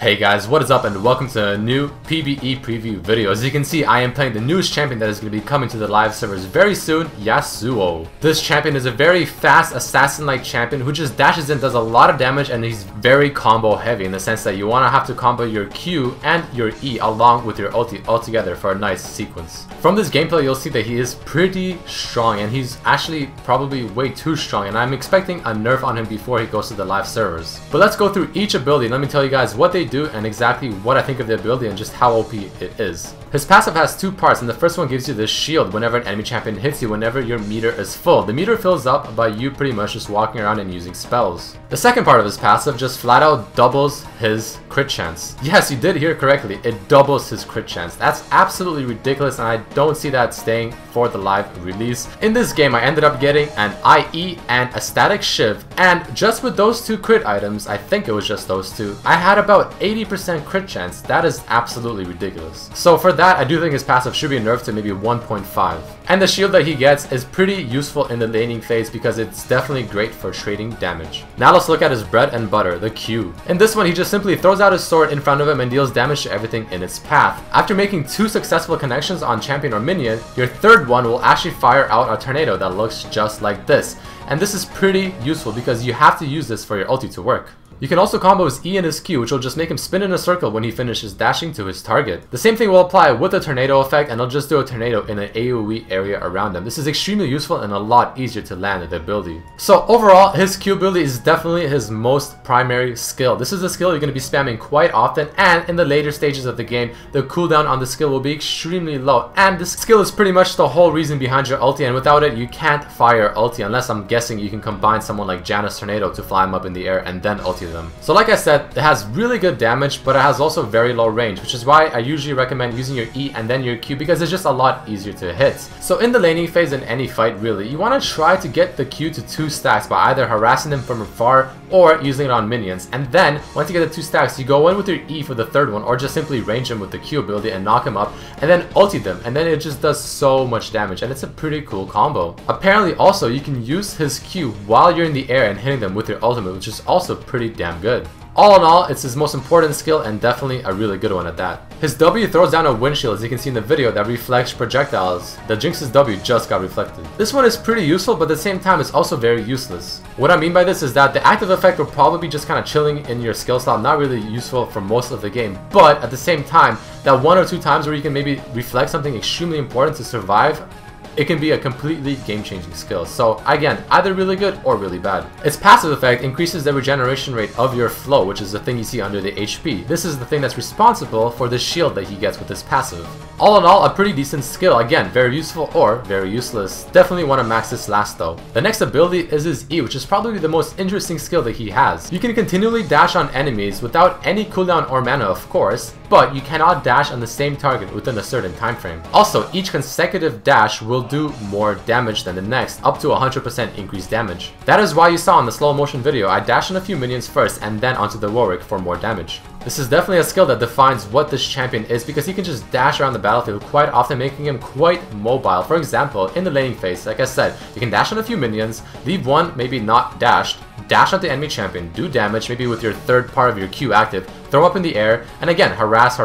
Hey guys, what is up and welcome to a new PvE preview video. As you can see, I am playing the newest champion that is going to be coming to the live servers very soon, Yasuo. This champion is a very fast assassin-like champion who just dashes in, does a lot of damage, and he's very combo heavy in the sense that you want to have to combo your Q and your E along with your ulti altogether for a nice sequence. From this gameplay, you'll see that he is pretty strong, and he's actually probably way too strong, and I'm expecting a nerf on him before he goes to the live servers. But let's go through each ability and let me tell you guys what they do and exactly what I think of the ability and just how OP it is. His passive has two parts, and the first one gives you this shield whenever an enemy champion hits you whenever your meter is full. The meter fills up by you pretty much just walking around and using spells. The second part of his passive just flat out doubles his crit chance. Yes, you did hear correctly, it doubles his crit chance. That's absolutely ridiculous, and I don't see that staying for the live release. In this game, I ended up getting an IE and a static shiv, and just with those two crit items, I think it was just those two, I had about 80% crit chance. That is absolutely ridiculous. So for that, I do think his passive should be nerfed to maybe 1.5. And the shield that he gets is pretty useful in the laning phase because it's definitely great for trading damage. Now let's look at his bread and butter, the Q. In this one, he just simply throws out his sword in front of him and deals damage to everything in its path. After making 2 successful connections on champion or minion, your third one will actually fire out a tornado that looks just like this. And this is pretty useful because you have to use this for your ulti to work. You can also combo his E and his Q, which will just make him spin in a circle when he finishes dashing to his target. The same thing will apply with the tornado effect, and it'll just do a tornado in an AoE area around him. This is extremely useful and a lot easier to land the ability. So overall, his Q ability is definitely his most primary skill. This is a skill you're going to be spamming quite often, and in the later stages of the game, the cooldown on the skill will be extremely low. And this skill is pretty much the whole reason behind your ulti, and without it, you can't fire ulti unless I'm guessing you can combine someone like Janus Tornado to fly him up in the air and then ulti them. So like I said, it has really good damage, but it has also very low range, which is why I usually recommend using your E and then your Q because it's just a lot easier to hit. So in the laning phase in any fight really, you want to try to get the Q to 2 stacks by either harassing them from afar or using it on minions. And then, once you get the 2 stacks, you go in with your E for the third one or just simply range them with the Q ability and knock them up and then ulti them, and then it just does so much damage and it's a pretty cool combo. Apparently also, you can use his Q while you're in the air and hitting them with your ultimate, which is also pretty damn good. All in all, it's his most important skill and definitely a really good one at that. His W throws down a windshield, as you can see in the video, that reflects projectiles. The Jinx's W just got reflected. This one is pretty useful, but at the same time it's also very useless. What I mean by this is that the active effect will probably be just kind of chilling in your skill slot, not really useful for most of the game, but at the same time, that 1 or 2 times where you can maybe reflect something extremely important to survive, it can be a completely game-changing skill. So again, either really good or really bad. Its passive effect increases the regeneration rate of your flow, which is the thing you see under the HP. This is the thing that's responsible for the shield that he gets with his passive. All in all, a pretty decent skill. Again, very useful or very useless. Definitely want to max this last though. The next ability is his E, which is probably the most interesting skill that he has. You can continually dash on enemies without any cooldown or mana, of course, but you cannot dash on the same target within a certain time frame. Also, each consecutive dash will do more damage than the next, up to 100% increased damage. That is why you saw in the slow motion video, I dashed on a few minions first and then onto the Warwick for more damage. This is definitely a skill that defines what this champion is because he can just dash around the battlefield quite often, making him quite mobile. For example, in the laning phase, like I said, you can dash on a few minions, leave one maybe not dashed, dash on the enemy champion, do damage maybe with your third part of your Q active, throw up in the air, and again harass,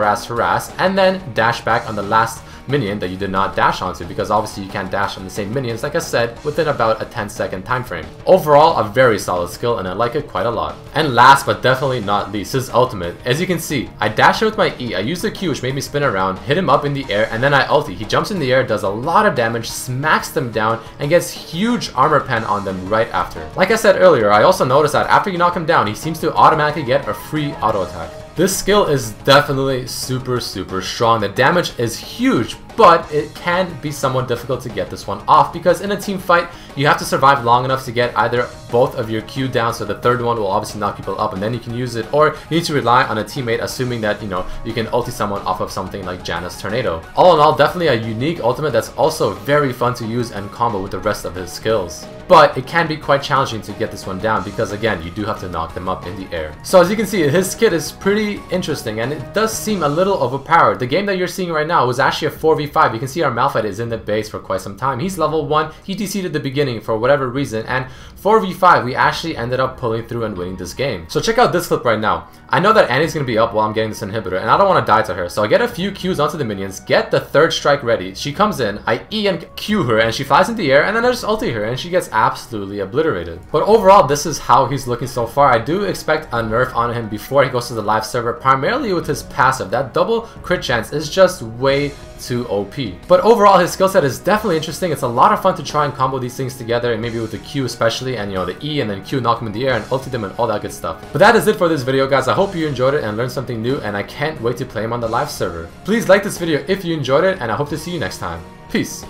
and then dash back on the last minion that you did not dash onto, because obviously you can't dash on the same minions, like I said, within about a 10-second time frame. Overall, a very solid skill and I like it quite a lot. And last but definitely not least, his ultimate. As you can see, I dash in with my E, I use the Q which made me spin around, hit him up in the air, and then I ulti. He jumps in the air, does a lot of damage, smacks them down, and gets huge armor pen on them right after. Like I said earlier, I also noticed that after you knock him down, he seems to automatically get a free auto attack. This skill is definitely super strong. The damage is huge, but it can be somewhat difficult to get this one off because in a team fight, you have to survive long enough to get either both of your Q down, so the third one will obviously knock people up and then you can use it, or you need to rely on a teammate, assuming that, you know, you can ulti someone off of something like Janus Tornado. All in all, definitely a unique ultimate that's also very fun to use and combo with the rest of his skills. But it can be quite challenging to get this one down because again, you do have to knock them up in the air. So as you can see, his kit is pretty interesting and it does seem a little overpowered. The game that you're seeing right now was actually a 4v 4v5. You can see our Malphite is in the base for quite some time. He's level 1, he DC'd at the beginning for whatever reason, and 4v5 we actually ended up pulling through and winning this game. So check out this clip right now. I know that Annie's gonna be up while I'm getting this inhibitor, and I don't want to die to her, so I get a few Qs onto the minions, get the third strike ready. She comes in, I E and Q her, and she flies in the air, and then I just ulti her, and she gets absolutely obliterated. But overall, this is how he's looking so far. I do expect a nerf on him before he goes to the live server, primarily with his passive. That double crit chance is just way too OP. But overall, his skill set is definitely interesting. It's a lot of fun to try and combo these things together, and maybe with the Q especially, and you know, the E and then Q, knock him in the air and ulti them and all that good stuff. But that is it for this video, guys. I hope you enjoyed it and learned something new, and I can't wait to play him on the live server. Please like this video if you enjoyed it, and I hope to see you next time. Peace.